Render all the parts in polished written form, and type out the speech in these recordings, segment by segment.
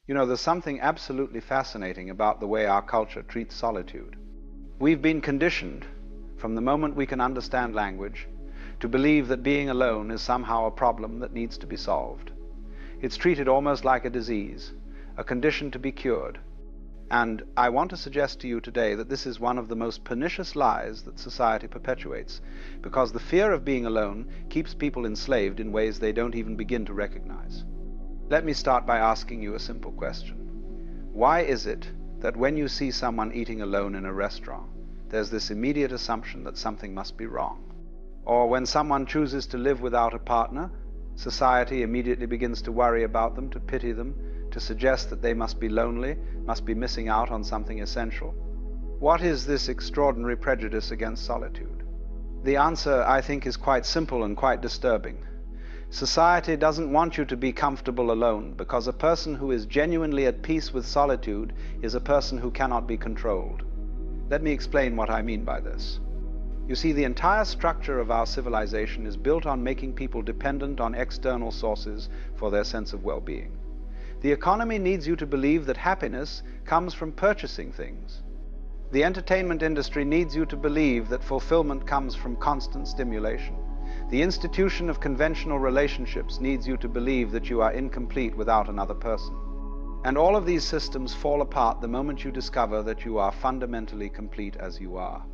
You know, there's something absolutely fascinating about the way our culture treats solitude. We've been conditioned, from the moment we can understand language, to believe that being alone is somehow a problem that needs to be solved. It's treated almost like a disease, a condition to be cured. And I want to suggest to you today that this is one of the most pernicious lies that society perpetuates, because the fear of being alone keeps people enslaved in ways they don't even begin to recognize. Let me start by asking you a simple question. Why is it that when you see someone eating alone in a restaurant, there's this immediate assumption that something must be wrong? Or when someone chooses to live without a partner, society immediately begins to worry about them, to pity them, to suggest that they must be lonely, must be missing out on something essential. What is this extraordinary prejudice against solitude? The answer, I think, is quite simple and quite disturbing. Society doesn't want you to be comfortable alone, because a person who is genuinely at peace with solitude is a person who cannot be controlled. Let me explain what I mean by this. You see, the entire structure of our civilization is built on making people dependent on external sources for their sense of well-being. The economy needs you to believe that happiness comes from purchasing things. The entertainment industry needs you to believe that fulfillment comes from constant stimulation. The institution of conventional relationships needs you to believe that you are incomplete without another person. And all of these systems fall apart the moment you discover that you are fundamentally complete as you are.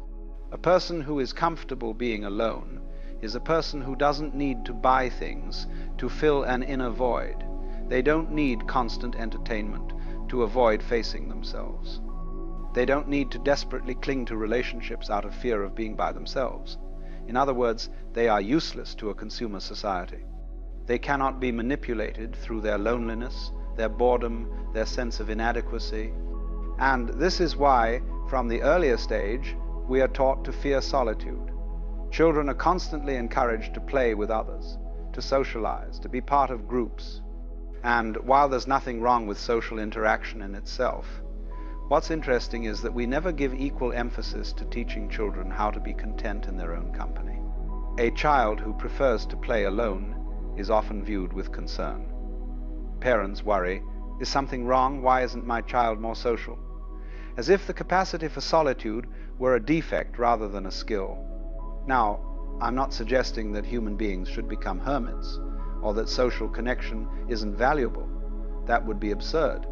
A person who is comfortable being alone is a person who doesn't need to buy things to fill an inner void. They don't need constant entertainment to avoid facing themselves. They don't need to desperately cling to relationships out of fear of being by themselves. In other words, they are useless to a consumer society. They cannot be manipulated through their loneliness, their boredom, their sense of inadequacy. And this is why, from the earliest age, we are taught to fear solitude. Children are constantly encouraged to play with others, to socialize, to be part of groups. And while there's nothing wrong with social interaction in itself, what's interesting is that we never give equal emphasis to teaching children how to be content in their own company. A child who prefers to play alone is often viewed with concern. Parents worry, is something wrong? Why isn't my child more social? As if the capacity for solitude were a defect rather than a skill. Now, I'm not suggesting that human beings should become hermits, or that social connection isn't valuable. That would be absurd.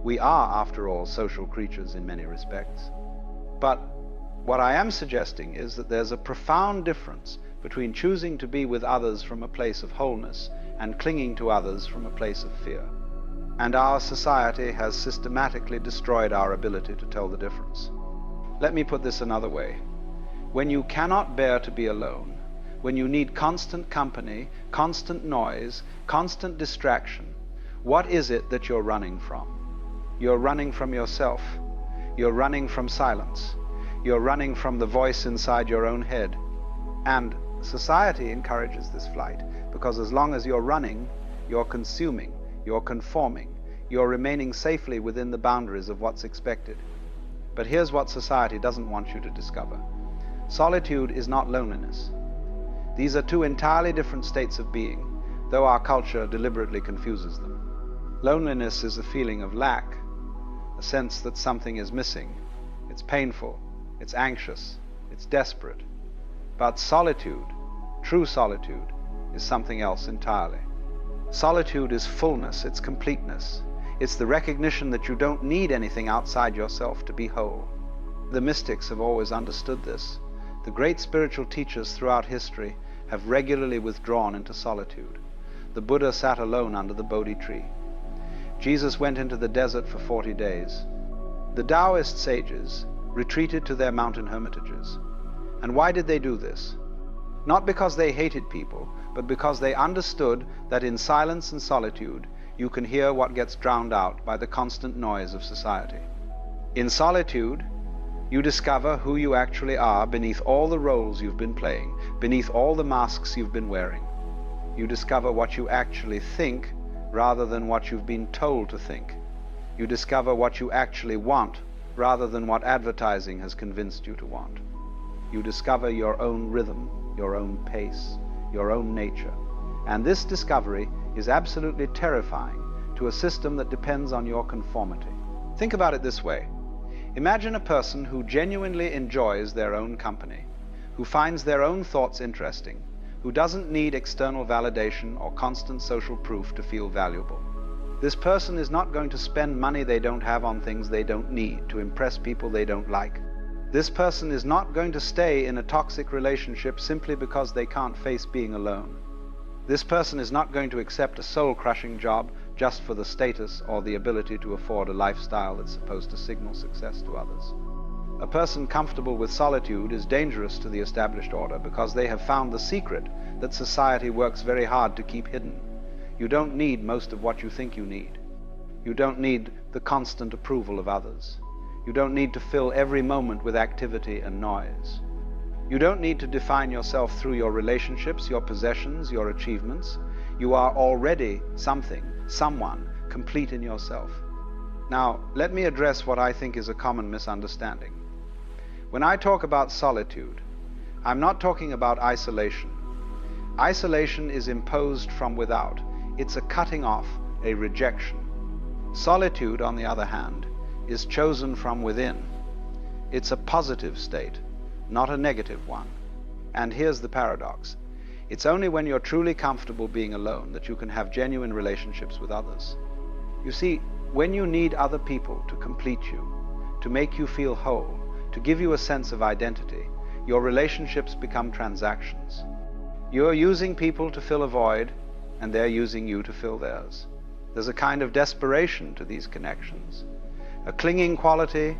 We are, after all, social creatures in many respects. But what I am suggesting is that there's a profound difference between choosing to be with others from a place of wholeness and clinging to others from a place of fear. And our society has systematically destroyed our ability to tell the difference. Let me put this another way. When you cannot bear to be alone, when you need constant company, constant noise, constant distraction, what is it that you're running from? You're running from yourself. You're running from silence. You're running from the voice inside your own head. And society encourages this flight, because as long as you're running, you're consuming, you're conforming, you're remaining safely within the boundaries of what's expected. But here's what society doesn't want you to discover. Solitude is not loneliness. These are two entirely different states of being, though our culture deliberately confuses them. Loneliness is a feeling of lack, a sense that something is missing. It's painful, it's anxious, it's desperate. But solitude, true solitude, is something else entirely. Solitude is fullness, it's completeness. It's the recognition that you don't need anything outside yourself to be whole. The mystics have always understood this. The great spiritual teachers throughout history have regularly withdrawn into solitude. The Buddha sat alone under the Bodhi tree. Jesus went into the desert for 40 days. The Taoist sages retreated to their mountain hermitages. And why did they do this? Not because they hated people, but because they understood that in silence and solitude you can hear what gets drowned out by the constant noise of society. In solitude, you discover who you actually are beneath all the roles you've been playing, beneath all the masks you've been wearing. You discover what you actually think rather than what you've been told to think. You discover what you actually want rather than what advertising has convinced you to want. You discover your own rhythm, your own pace, your own nature. And this discovery is absolutely terrifying to to a system that depends on your conformity. Think about it this way. Imagine a person who genuinely enjoys their own company, who finds their own thoughts interesting, who doesn't need external validation or constant social proof to feel valuable. This person is not going to spend money they don't have on things they don't need to impress people they don't like. This person is not going to stay in a toxic relationship simply because they can't face being alone. This person is not going to accept a soul-crushing job just for the status or the ability to afford a lifestyle that's supposed to signal success to others. A person comfortable with solitude is dangerous to the established order because they have found the secret that society works very hard to keep hidden. You don't need most of what you think you need. You don't need the constant approval of others. You don't need to fill every moment with activity and noise. You don't need to define yourself through your relationships, your possessions, your achievements. You are already something, someone, complete in yourself. Now, let me address what I think is a common misunderstanding. When I talk about solitude, I'm not talking about isolation. Isolation is imposed from without. It's a cutting off, a rejection. Solitude, on the other hand, is chosen from within. It's a positive state, not a negative one. And here's the paradox. It's only when you're truly comfortable being alone that you can have genuine relationships with others. You see, when you need other people to complete you, to make you feel whole, to give you a sense of identity, your relationships become transactions. You're using people to fill a void, and they're using you to fill theirs. There's a kind of desperation to these connections, a clinging quality,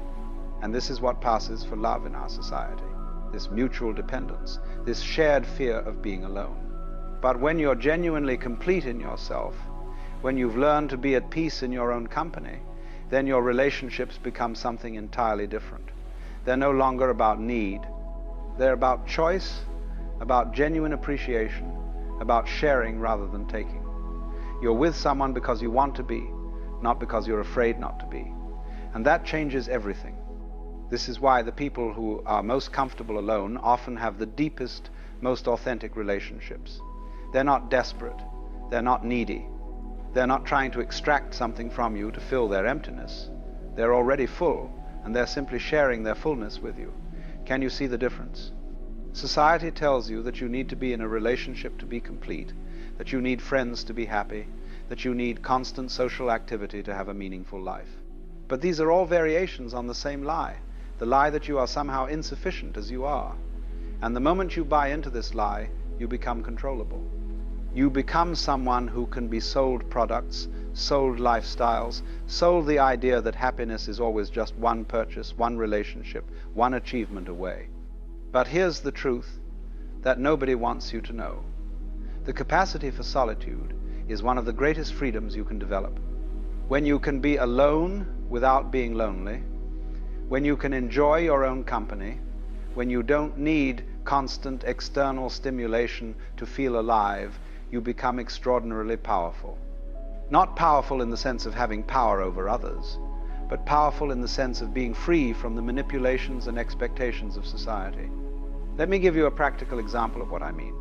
and this is what passes for love in our society, this mutual dependence, this shared fear of being alone. But when you're genuinely complete in yourself, when you've learned to be at peace in your own company, then your relationships become something entirely different. They're no longer about need. They're about choice, about genuine appreciation, about sharing rather than taking. You're with someone because you want to be, not because you're afraid not to be. And that changes everything. This is why the people who are most comfortable alone often have the deepest, most authentic relationships. They're not desperate. They're not needy. They're not trying to extract something from you to fill their emptiness. They're already full, and they're simply sharing their fullness with you. Can you see the difference? Society tells you that you need to be in a relationship to be complete, that you need friends to be happy, that you need constant social activity to have a meaningful life. But these are all variations on the same lie, the lie that you are somehow insufficient as you are. And the moment you buy into this lie, you become controllable. You become someone who can be sold products, sold lifestyles, sold the idea that happiness is always just one purchase, one relationship, one achievement away. But here's the truth that nobody wants you to know. The capacity for solitude is one of the greatest freedoms you can develop. When you can be alone without being lonely, when you can enjoy your own company, when you don't need constant external stimulation to feel alive, you become extraordinarily powerful. Not powerful in the sense of having power over others, but powerful in the sense of being free from the manipulations and expectations of society. Let me give you a practical example of what I mean.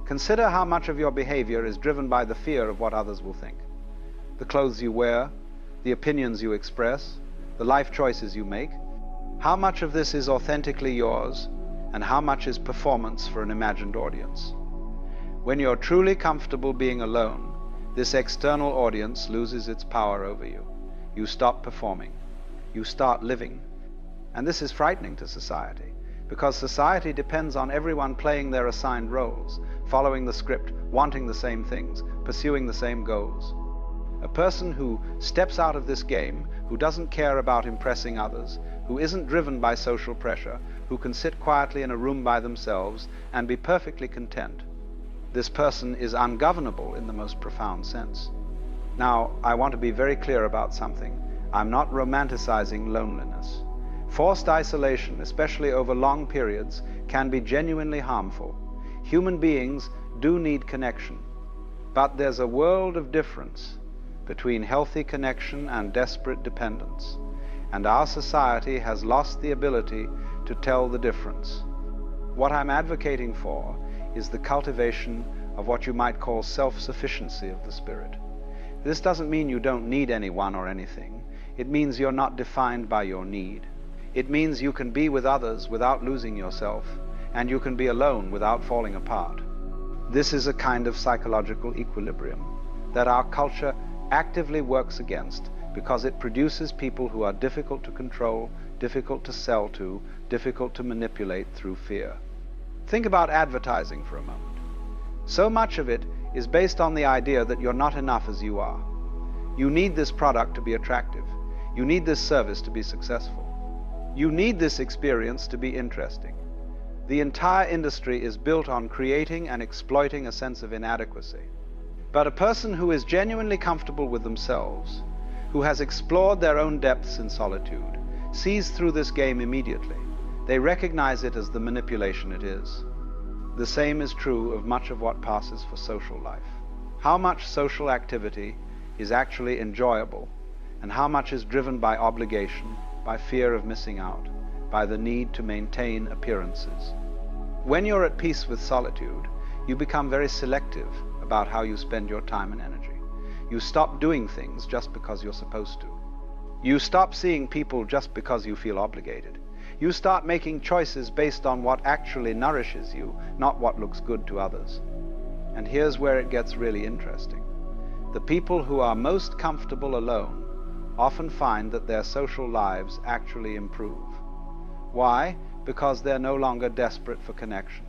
Consider how much of your behavior is driven by the fear of what others will think. The clothes you wear, the opinions you express, the life choices you make. How much of this is authentically yours, and how much is performance for an imagined audience? When you're truly comfortable being alone, this external audience loses its power over you. You stop performing. You start living. And this is frightening to society, because society depends on everyone playing their assigned roles, following the script, wanting the same things, pursuing the same goals. A person who steps out of this game, who doesn't care about impressing others, who isn't driven by social pressure, who can sit quietly in a room by themselves and be perfectly content, this person is ungovernable in the most profound sense. Now, I want to be very clear about something. I'm not romanticizing loneliness. Forced isolation, especially over long periods, can be genuinely harmful. Human beings do need connection. But there's a world of difference between healthy connection and desperate dependence. And our society has lost the ability to tell the difference. What I'm advocating for is the cultivation of what you might call self-sufficiency of the spirit. This doesn't mean you don't need anyone or anything. It means you're not defined by your need. It means you can be with others without losing yourself, and you can be alone without falling apart. This is a kind of psychological equilibrium that our culture actively works against because it produces people who are difficult to control, difficult to sell to, difficult to manipulate through fear. Think about advertising for a moment. So much of it is based on the idea that you're not enough as you are. You need this product to be attractive. You need this service to be successful. You need this experience to be interesting. The entire industry is built on creating and exploiting a sense of inadequacy. But a person who is genuinely comfortable with themselves, who has explored their own depths in solitude, sees through this game immediately. They recognize it as the manipulation it is. The same is true of much of what passes for social life. How much social activity is actually enjoyable, and how much is driven by obligation, by fear of missing out, by the need to maintain appearances. When you're at peace with solitude, you become very selective about how you spend your time and energy. You stop doing things just because you're supposed to. You stop seeing people just because you feel obligated. You start making choices based on what actually nourishes you, not what looks good to others. And here's where it gets really interesting. The people who are most comfortable alone often find that their social lives actually improve. Why? Because they're no longer desperate for connection.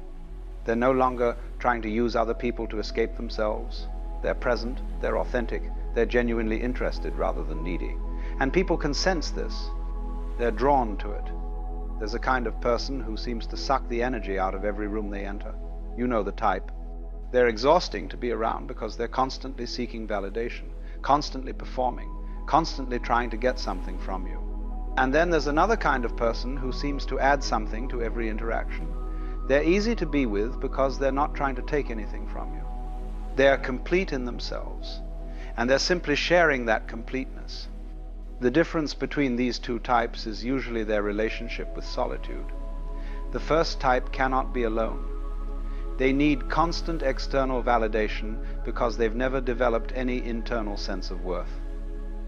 They're no longer trying to use other people to escape themselves. They're present, they're authentic, they're genuinely interested rather than needy. And people can sense this. They're drawn to it. There's a kind of person who seems to suck the energy out of every room they enter. You know the type. They're exhausting to be around because they're constantly seeking validation, constantly performing, constantly trying to get something from you. And then there's another kind of person who seems to add something to every interaction. They're easy to be with because they're not trying to take anything from you. They're complete in themselves, and they're simply sharing that completeness. The difference between these two types is usually their relationship with solitude. The first type cannot be alone. They need constant external validation because they've never developed any internal sense of worth.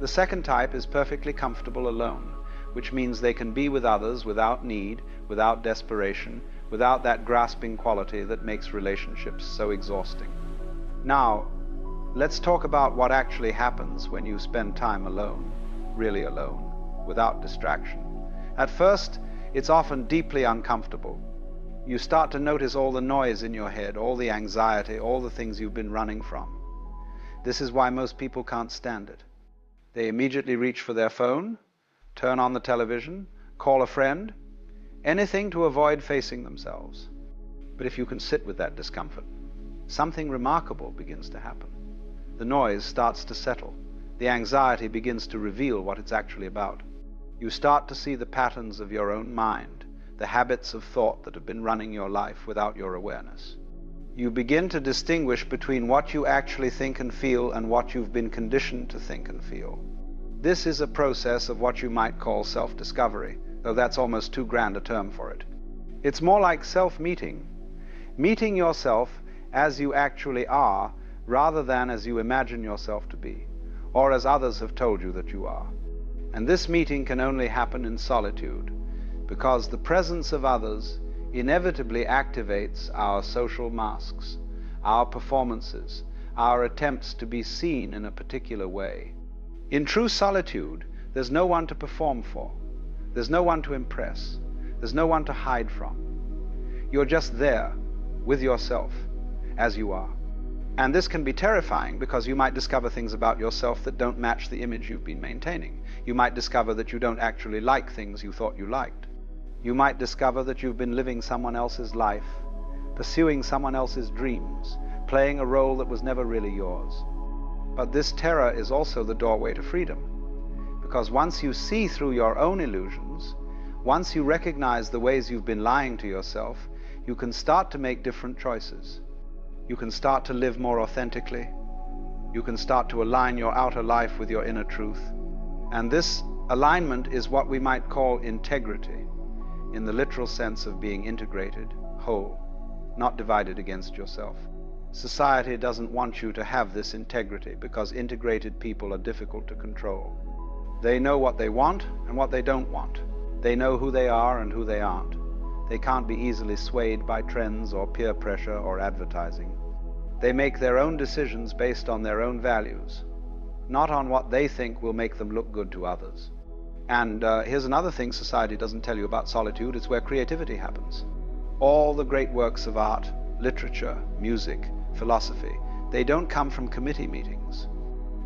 The second type is perfectly comfortable alone, which means they can be with others without need, without desperation, without that grasping quality that makes relationships so exhausting. Now, let's talk about what actually happens when you spend time alone, really alone, without distraction. At first, it's often deeply uncomfortable. You start to notice all the noise in your head, all the anxiety, all the things you've been running from. This is why most people can't stand it. They immediately reach for their phone, turn on the television, call a friend, anything to avoid facing themselves. But if you can sit with that discomfort, something remarkable begins to happen. The noise starts to settle. The anxiety begins to reveal what it's actually about. You start to see the patterns of your own mind, the habits of thought that have been running your life without your awareness. You begin to distinguish between what you actually think and feel and what you've been conditioned to think and feel. This is a process of what you might call self-discovery, though that's almost too grand a term for it. It's more like self-meeting, meeting yourself as you actually are rather than as you imagine yourself to be, or as others have told you that you are. And this meeting can only happen in solitude, because the presence of others inevitably activates our social masks, our performances, our attempts to be seen in a particular way. In true solitude, there's no one to perform for. There's no one to impress. There's no one to hide from. You're just there with yourself as you are. And this can be terrifying because you might discover things about yourself that don't match the image you've been maintaining. You might discover that you don't actually like things you thought you liked. You might discover that you've been living someone else's life, pursuing someone else's dreams, playing a role that was never really yours. But this terror is also the doorway to freedom, because once you see through your own illusions, once you recognize the ways you've been lying to yourself, you can start to make different choices. You can start to live more authentically. You can start to align your outer life with your inner truth. And this alignment is what we might call integrity, in the literal sense of being integrated, whole, not divided against yourself. Society doesn't want you to have this integrity because integrated people are difficult to control. They know what they want and what they don't want. They know who they are and who they aren't. They can't be easily swayed by trends or peer pressure or advertising. They make their own decisions based on their own values, not on what they think will make them look good to others. And here's another thing society doesn't tell you about solitude. It's where creativity happens. All the great works of art, literature, music, philosophy, they don't come from committee meetings.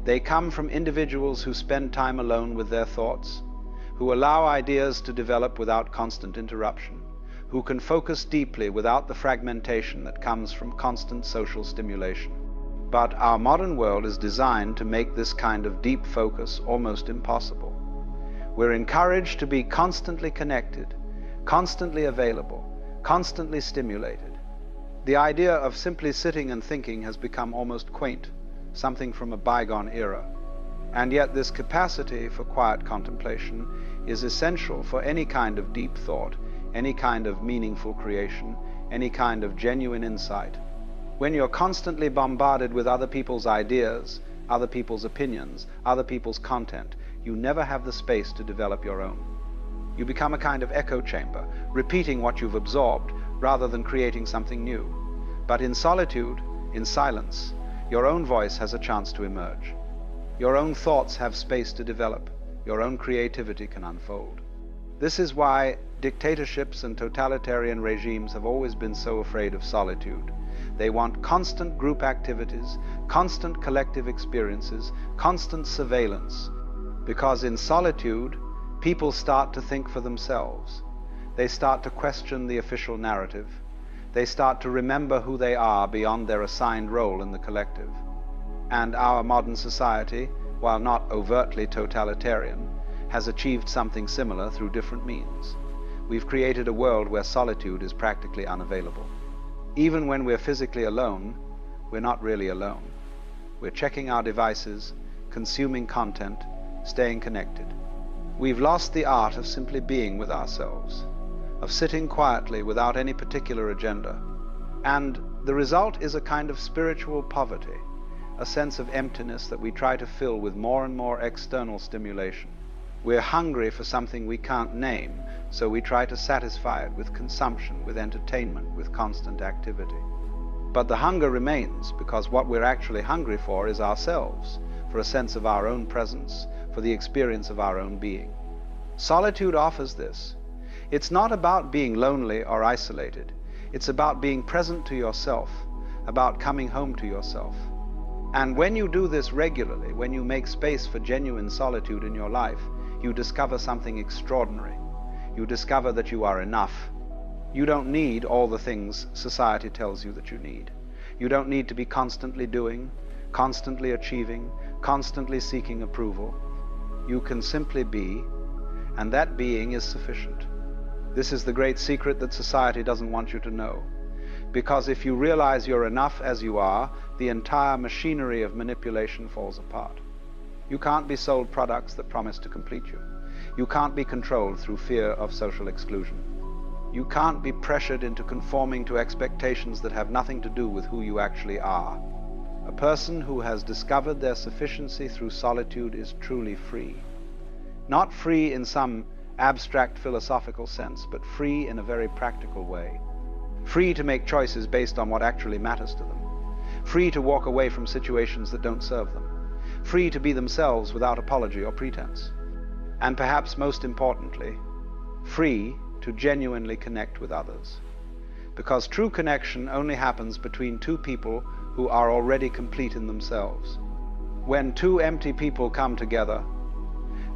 They come from individuals who spend time alone with their thoughts, who allow ideas to develop without constant interruption, who can focus deeply without the fragmentation that comes from constant social stimulation. But our modern world is designed to make this kind of deep focus almost impossible. We're encouraged to be constantly connected, constantly available, constantly stimulated. The idea of simply sitting and thinking has become almost quaint, something from a bygone era. And yet this capacity for quiet contemplation is essential for any kind of deep thought, any kind of meaningful creation, any kind of genuine insight. When you're constantly bombarded with other people's ideas, other people's opinions, other people's content, you never have the space to develop your own. You become a kind of echo chamber, repeating what you've absorbed rather than creating something new. But in solitude, in silence, your own voice has a chance to emerge. Your own thoughts have space to develop. Your own creativity can unfold. This is why dictatorships and totalitarian regimes have always been so afraid of solitude. They want constant group activities, constant collective experiences, constant surveillance. Because in solitude, people start to think for themselves. They start to question the official narrative. They start to remember who they are beyond their assigned role in the collective. And our modern society, while not overtly totalitarian, has achieved something similar through different means. We've created a world where solitude is practically unavailable. Even when we're physically alone, we're not really alone. We're checking our devices, consuming content, staying connected. We've lost the art of simply being with ourselves, of sitting quietly without any particular agenda. And the result is a kind of spiritual poverty, a sense of emptiness that we try to fill with more and more external stimulation. We're hungry for something we can't name, so we try to satisfy it with consumption, with entertainment, with constant activity. But the hunger remains, because what we're actually hungry for is ourselves, for a sense of our own presence, for the experience of our own being. Solitude offers this. It's not about being lonely or isolated. It's about being present to yourself, about coming home to yourself. And when you do this regularly, when you make space for genuine solitude in your life, you discover something extraordinary. You discover that you are enough. You don't need all the things society tells you that you need. You don't need to be constantly doing, constantly achieving, constantly seeking approval. You can simply be, and that being is sufficient. This is the great secret that society doesn't want you to know. Because if you realize you're enough as you are, the entire machinery of manipulation falls apart. You can't be sold products that promise to complete you. You can't be controlled through fear of social exclusion. You can't be pressured into conforming to expectations that have nothing to do with who you actually are. A person who has discovered their sufficiency through solitude is truly free. Not free in some abstract philosophical sense, but free in a very practical way. Free to make choices based on what actually matters to them. Free to walk away from situations that don't serve them. Free to be themselves without apology or pretense. And perhaps most importantly, free to genuinely connect with others. Because true connection only happens between two people who are already complete in themselves. When two empty people come together,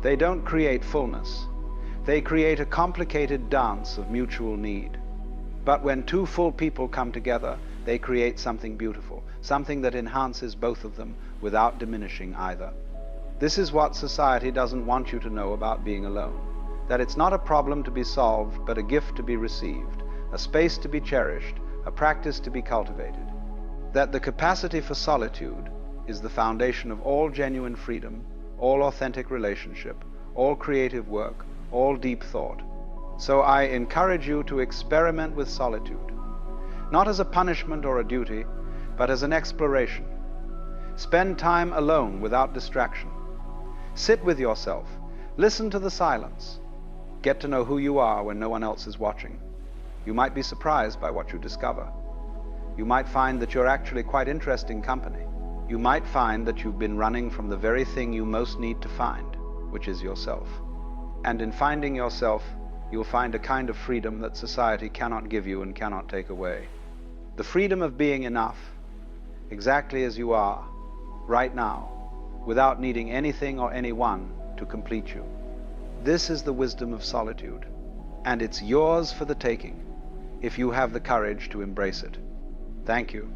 they don't create fullness. They create a complicated dance of mutual need. But when two full people come together, they create something beautiful, something that enhances both of them without diminishing either. This is what society doesn't want you to know about being alone. That it's not a problem to be solved, but a gift to be received, a space to be cherished, a practice to be cultivated. That the capacity for solitude is the foundation of all genuine freedom, all authentic relationship, all creative work, all deep thought. So I encourage you to experiment with solitude, not as a punishment or a duty, but as an exploration. Spend time alone without distraction. Sit with yourself. Listen to the silence. Get to know who you are when no one else is watching. You might be surprised by what you discover. You might find that you're actually quite interesting company. You might find that you've been running from the very thing you most need to find, which is yourself. And in finding yourself, you'll find a kind of freedom that society cannot give you and cannot take away. The freedom of being enough, exactly as you are, right now, without needing anything or anyone to complete you. This is the wisdom of solitude, and it's yours for the taking, if you have the courage to embrace it. Thank you.